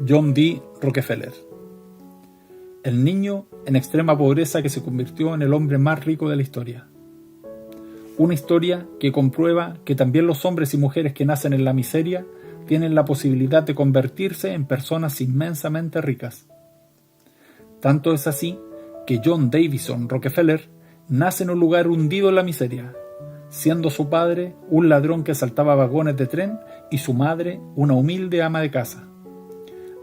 John D. Rockefeller. El niño en extrema pobreza que se convirtió en el hombre más rico de la historia. Una historia que comprueba que también los hombres y mujeres que nacen en la miseria tienen la posibilidad de convertirse en personas inmensamente ricas. Tanto es así que John Davison Rockefeller nace en un lugar hundido en la miseria, siendo su padre un ladrón que asaltaba vagones de tren y su madre una humilde ama de casa.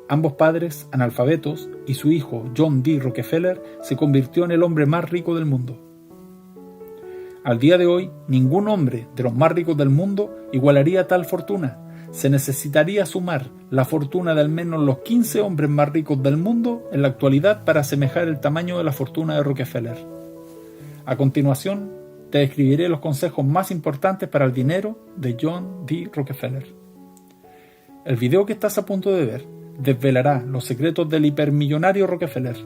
Ambos padres analfabetos, y su hijo John D. Rockefeller se convirtió en el hombre más rico del mundo. Al día de hoy, ningún hombre de los más ricos del mundo igualaría tal fortuna. Se necesitaría sumar la fortuna de al menos los 15 hombres más ricos del mundo en la actualidad para asemejar el tamaño de la fortuna de Rockefeller. A continuación, te describiré los consejos más importantes para el dinero de John D. Rockefeller. El video que estás a punto de ver desvelará los secretos del hipermillonario Rockefeller,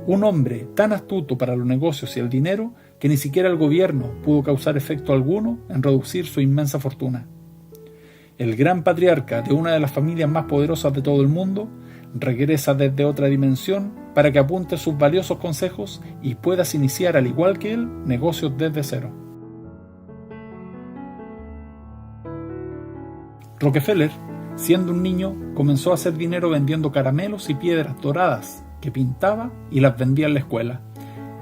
un hombre tan astuto para los negocios y el dinero que ni siquiera el gobierno pudo causar efecto alguno en reducir su inmensa fortuna. El gran patriarca de una de las familias más poderosas de todo el mundo regresa desde otra dimensión para que apuntes sus valiosos consejos y puedas iniciar, al igual que él, negocios desde cero. Rockefeller, siendo un niño, comenzó a hacer dinero vendiendo caramelos y piedras doradas que pintaba y las vendía en la escuela.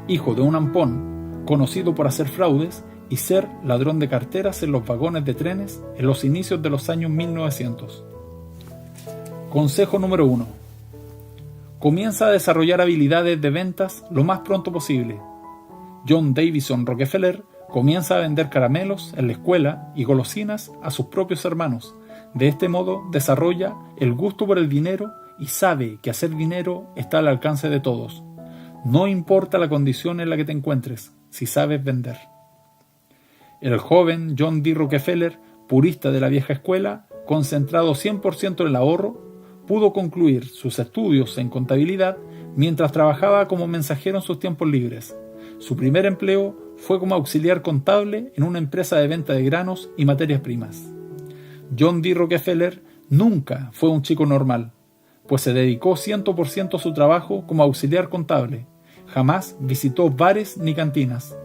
Hijo de un ampón, conocido por hacer fraudes y ser ladrón de carteras en los vagones de trenes en los inicios de los años 1900. Consejo número 1. Comienza a desarrollar habilidades de ventas lo más pronto posible. John Davison Rockefeller comienza a vender caramelos en la escuela y golosinas a sus propios hermanos. De este modo desarrolla el gusto por el dinero y sabe que hacer dinero está al alcance de todos. No importa la condición en la que te encuentres, si sabes vender. El joven John D. Rockefeller, purista de la vieja escuela, concentrado 100% en el ahorro, pudo concluir sus estudios en contabilidad mientras trabajaba como mensajero en sus tiempos libres. Su primer empleo fue como auxiliar contable en una empresa de venta de granos y materias primas. John D. Rockefeller nunca fue un chico normal, pues se dedicó 100% a su trabajo como auxiliar contable. Jamás visitó bares ni cantinas.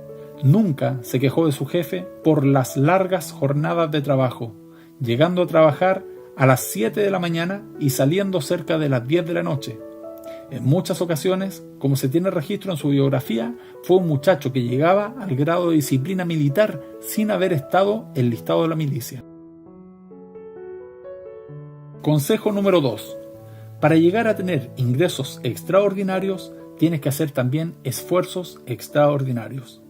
Nunca se quejó de su jefe por las largas jornadas de trabajo, llegando a trabajar a las 7 de la mañana y saliendo cerca de las 10 de la noche. En muchas ocasiones, como se tiene registro en su biografía, fue un muchacho que llegaba al grado de disciplina militar sin haber estado enlistado de la milicia. Consejo número 2. Para llegar a tener ingresos extraordinarios, tienes que hacer también esfuerzos extraordinarios.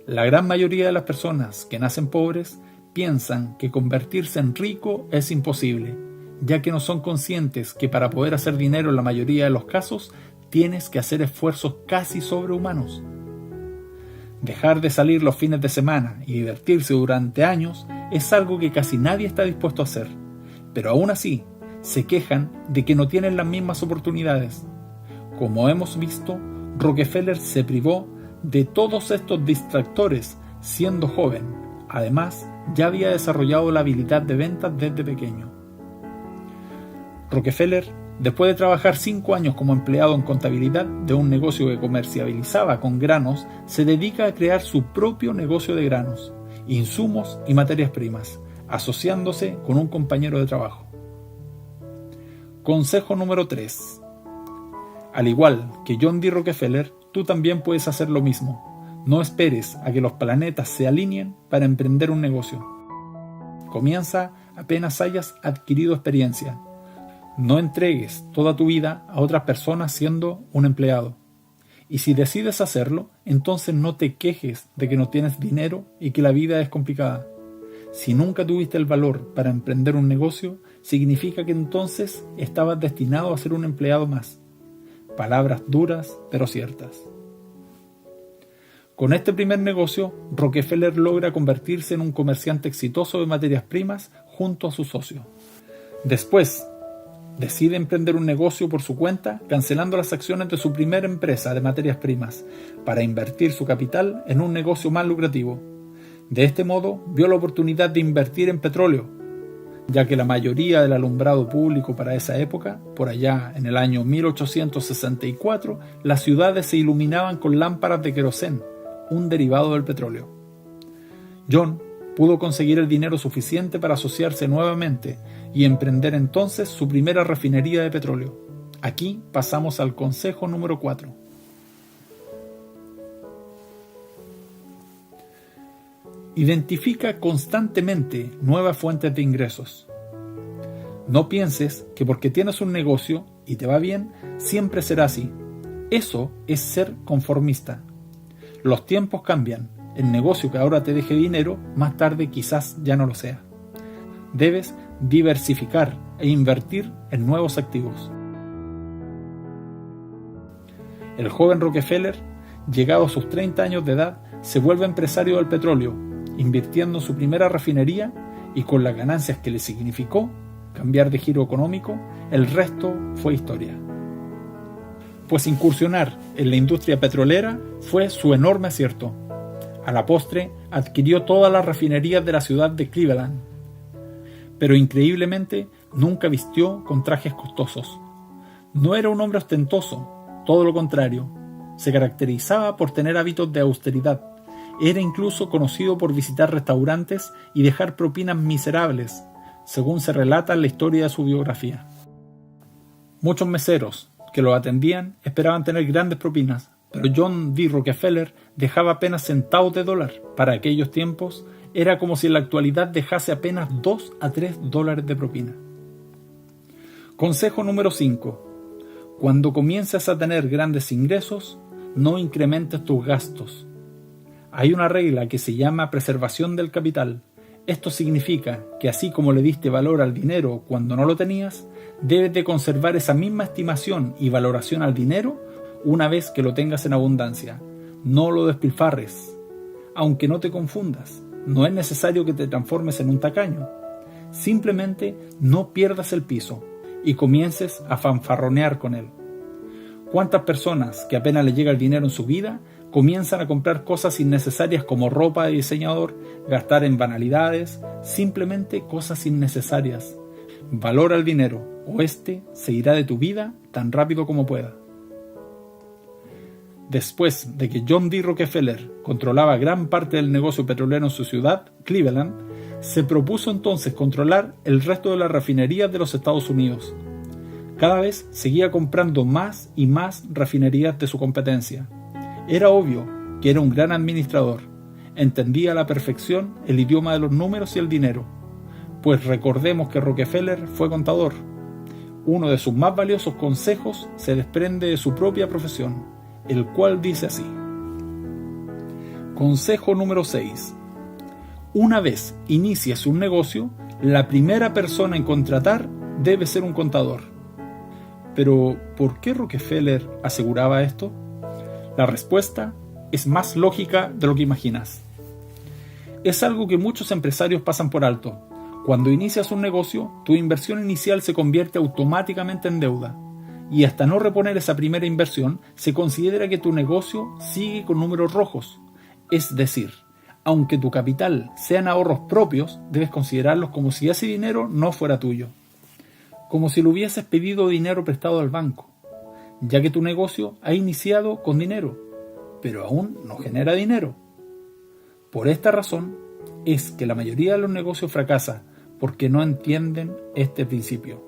La gran mayoría de las personas que nacen pobres piensan que convertirse en rico es imposible, ya que no son conscientes que para poder hacer dinero en la mayoría de los casos tienes que hacer esfuerzos casi sobrehumanos. Dejar de salir los fines de semana y divertirse durante años es algo que casi nadie está dispuesto a hacer, pero aún así se quejan de que no tienen las mismas oportunidades. Como hemos visto, Rockefeller se privó de todos estos distractores siendo joven. Además, ya había desarrollado la habilidad de ventas desde pequeño. Rockefeller, después de trabajar 5 años como empleado en contabilidad de un negocio que comercializaba con granos, se dedica a crear su propio negocio de granos, insumos y materias primas, asociándose con un compañero de trabajo. Consejo número 3. Al igual que John D. Rockefeller, tú también puedes hacer lo mismo. No esperes a que los planetas se alineen para emprender un negocio. Comienza apenas hayas adquirido experiencia. No entregues toda tu vida a otras personas siendo un empleado. Y si decides hacerlo, entonces no te quejes de que no tienes dinero y que la vida es complicada. Si nunca tuviste el valor para emprender un negocio, significa que entonces estabas destinado a ser un empleado más. Palabras duras, pero ciertas. Con este primer negocio, Rockefeller logra convertirse en un comerciante exitoso de materias primas junto a su socio. Después, decide emprender un negocio por su cuenta, cancelando las acciones de su primera empresa de materias primas, para invertir su capital en un negocio más lucrativo. De este modo, vio la oportunidad de invertir en petróleo. ya que la mayoría del alumbrado público para esa época, por allá en el año 1864, las ciudades se iluminaban con lámparas de querosén, un derivado del petróleo. John pudo conseguir el dinero suficiente para asociarse nuevamente y emprender entonces su primera refinería de petróleo. Aquí pasamos al consejo número 4. Identifica constantemente nuevas fuentes de ingresos. No pienses que porque tienes un negocio y te va bien, siempre será así. Eso es ser conformista. Los tiempos cambian. El negocio que ahora te deje dinero, más tarde quizás ya no lo sea. Debes diversificar e invertir en nuevos activos. El joven Rockefeller, llegado a sus 30 años de edad, se vuelve empresario del petróleo, invirtiendo en su primera refinería y con las ganancias que le significó cambiar de giro económico, el resto fue historia. Pues incursionar en la industria petrolera fue su enorme acierto. A la postre, adquirió todas las refinerías de la ciudad de Cleveland. Pero increíblemente, nunca vistió con trajes costosos. No era un hombre ostentoso, todo lo contrario. Se caracterizaba por tener hábitos de austeridad. Era incluso conocido por visitar restaurantes y dejar propinas miserables, según se relata en la historia de su biografía. Muchos meseros que lo atendían esperaban tener grandes propinas, pero John D. Rockefeller dejaba apenas centavos de dólar. Para aquellos tiempos era como si en la actualidad dejase apenas 2 a 3 dólares de propina. Consejo número 5. Cuando comiences a tener grandes ingresos, no incrementes tus gastos. Hay una regla que se llama preservación del capital. Esto significa que así como le diste valor al dinero cuando no lo tenías, debes de conservar esa misma estimación y valoración al dinero una vez que lo tengas en abundancia. No lo despilfarres. Aunque no te confundas, no es necesario que te transformes en un tacaño. Simplemente no pierdas el piso y comiences a fanfarronear con él. ¿Cuántas personas que apenas les llega el dinero en su vida comienzan a comprar cosas innecesarias como ropa de diseñador, gastar en banalidades, simplemente cosas innecesarias? Valora el dinero o este se irá de tu vida tan rápido como pueda. Después de que John D. Rockefeller controlaba gran parte del negocio petrolero en su ciudad, Cleveland, se propuso entonces controlar el resto de las refinerías de los Estados Unidos. Cada vez seguía comprando más y más refinerías de su competencia. Era obvio que era un gran administrador. Entendía a la perfección el idioma de los números y el dinero. Pues recordemos que Rockefeller fue contador. Uno de sus más valiosos consejos se desprende de su propia profesión, el cual dice así. Consejo número 6. Una vez inicies un negocio, la primera persona en contratar debe ser un contador. Pero, ¿por qué Rockefeller aseguraba esto? La respuesta es más lógica de lo que imaginas. Es algo que muchos empresarios pasan por alto. Cuando inicias un negocio, tu inversión inicial se convierte automáticamente en deuda. Y hasta no reponer esa primera inversión, se considera que tu negocio sigue con números rojos. Es decir, aunque tu capital sean ahorros propios, debes considerarlos como si ese dinero no fuera tuyo. Como si le hubieses pedido dinero prestado al banco, ya que tu negocio ha iniciado con dinero, pero aún no genera dinero. Por esta razón es que la mayoría de los negocios fracasa porque no entienden este principio.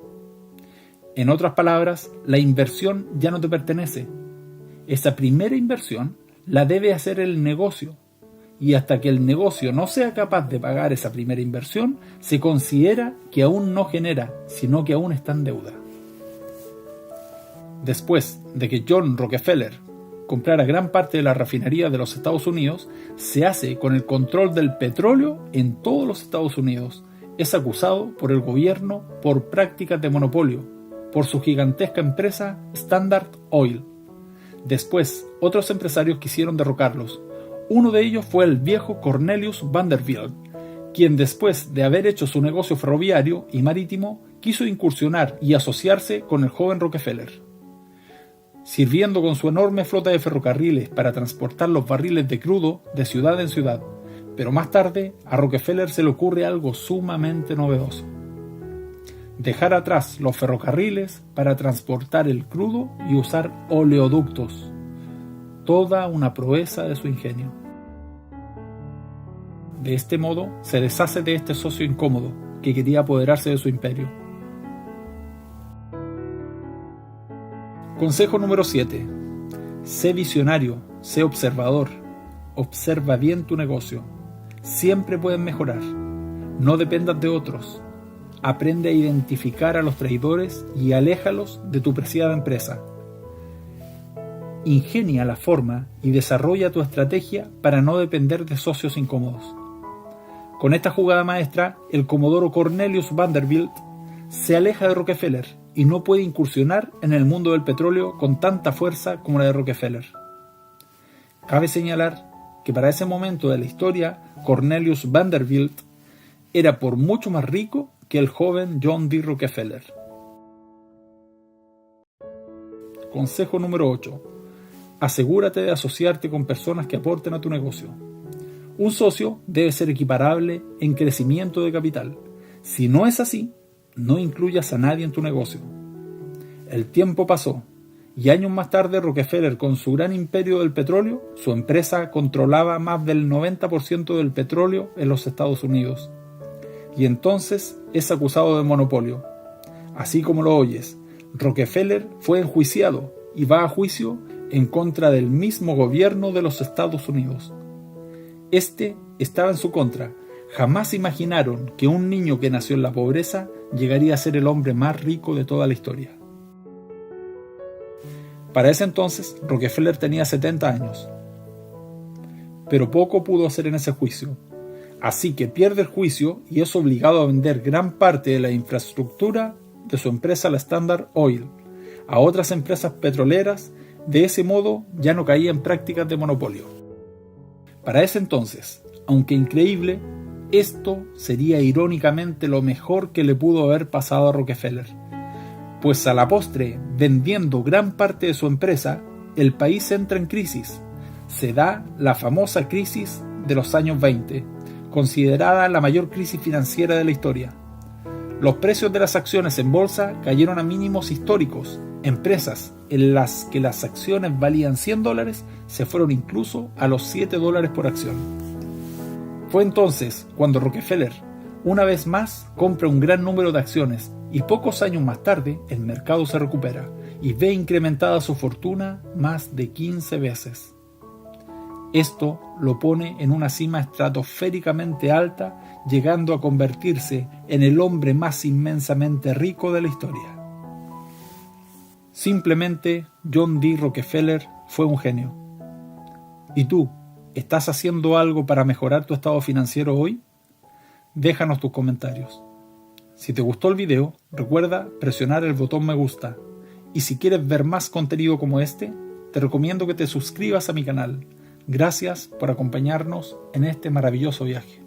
En otras palabras, la inversión ya no te pertenece. Esa primera inversión la debe hacer el negocio, y hasta que el negocio no sea capaz de pagar esa primera inversión, se considera que aún no genera, sino que aún está en deuda. Después de que John Rockefeller comprara gran parte de la refinería de los Estados Unidos, se hace con el control del petróleo en todos los Estados Unidos. Es acusado por el gobierno por prácticas de monopolio, por su gigantesca empresa Standard Oil. Después, otros empresarios quisieron derrocarlos. Uno de ellos fue el viejo Cornelius Vanderbilt, quien después de haber hecho su negocio ferroviario y marítimo, quiso incursionar y asociarse con el joven Rockefeller. Sirviendo con su enorme flota de ferrocarriles para transportar los barriles de crudo de ciudad en ciudad. Pero más tarde, a Rockefeller se le ocurre algo sumamente novedoso. dejar atrás los ferrocarriles para transportar el crudo y usar oleoductos. Toda una proeza de su ingenio. De este modo se deshace de este socio incómodo que quería apoderarse de su imperio. Consejo número 7. Sé visionario, sé observador, observa bien tu negocio. Siempre pueden mejorar. No dependas de otros. Aprende a identificar a los traidores y aléjalos de tu preciada empresa. Ingenia la forma y desarrolla tu estrategia para no depender de socios incómodos. Con esta jugada maestra, el comodoro Cornelius Vanderbilt se aleja de Rockefeller y no puede incursionar en el mundo del petróleo con tanta fuerza como la de Rockefeller. Cabe señalar que para ese momento de la historia, Cornelius Vanderbilt era por mucho más rico que el joven John D. Rockefeller. Consejo número 8. Asegúrate de asociarte con personas que aporten a tu negocio. Un socio debe ser equiparable en crecimiento de capital. Si no es así, no incluyas a nadie en tu negocio. El tiempo pasó, y años más tarde Rockefeller, con su gran imperio del petróleo, su empresa controlaba más del 90% del petróleo en los Estados Unidos. Y entonces es acusado de monopolio. Así como lo oyes, Rockefeller fue enjuiciado y va a juicio en contra del mismo gobierno de los Estados Unidos. Este estaba en su contra. Jamás imaginaron que un niño que nació en la pobreza llegaría a ser el hombre más rico de toda la historia. Para ese entonces, Rockefeller tenía 70 años. Pero poco pudo hacer en ese juicio. Así que pierde el juicio y es obligado a vender gran parte de la infraestructura de su empresa, la Standard Oil, a otras empresas petroleras. De ese modo ya no caía en prácticas de monopolio. Para ese entonces, aunque increíble, esto sería irónicamente lo mejor que le pudo haber pasado a Rockefeller, pues a la postre, vendiendo gran parte de su empresa, el país entra en crisis. Se da la famosa crisis de los años 20, considerada la mayor crisis financiera de la historia. Los precios de las acciones en bolsa cayeron a mínimos históricos. Empresas en las que las acciones valían $100 se fueron incluso a los $7 por acción. Fue entonces cuando Rockefeller, una vez más, compra un gran número de acciones y pocos años más tarde el mercado se recupera y ve incrementada su fortuna más de 15 veces. Esto lo pone en una cima estratosféricamente alta, llegando a convertirse en el hombre más inmensamente rico de la historia. Simplemente John D. Rockefeller fue un genio. ¿Y tú, estás haciendo algo para mejorar tu estado financiero hoy? Déjanos tus comentarios. Si te gustó el video, recuerda presionar el botón me gusta. Y si quieres ver más contenido como este, te recomiendo que te suscribas a mi canal. Gracias por acompañarnos en este maravilloso viaje.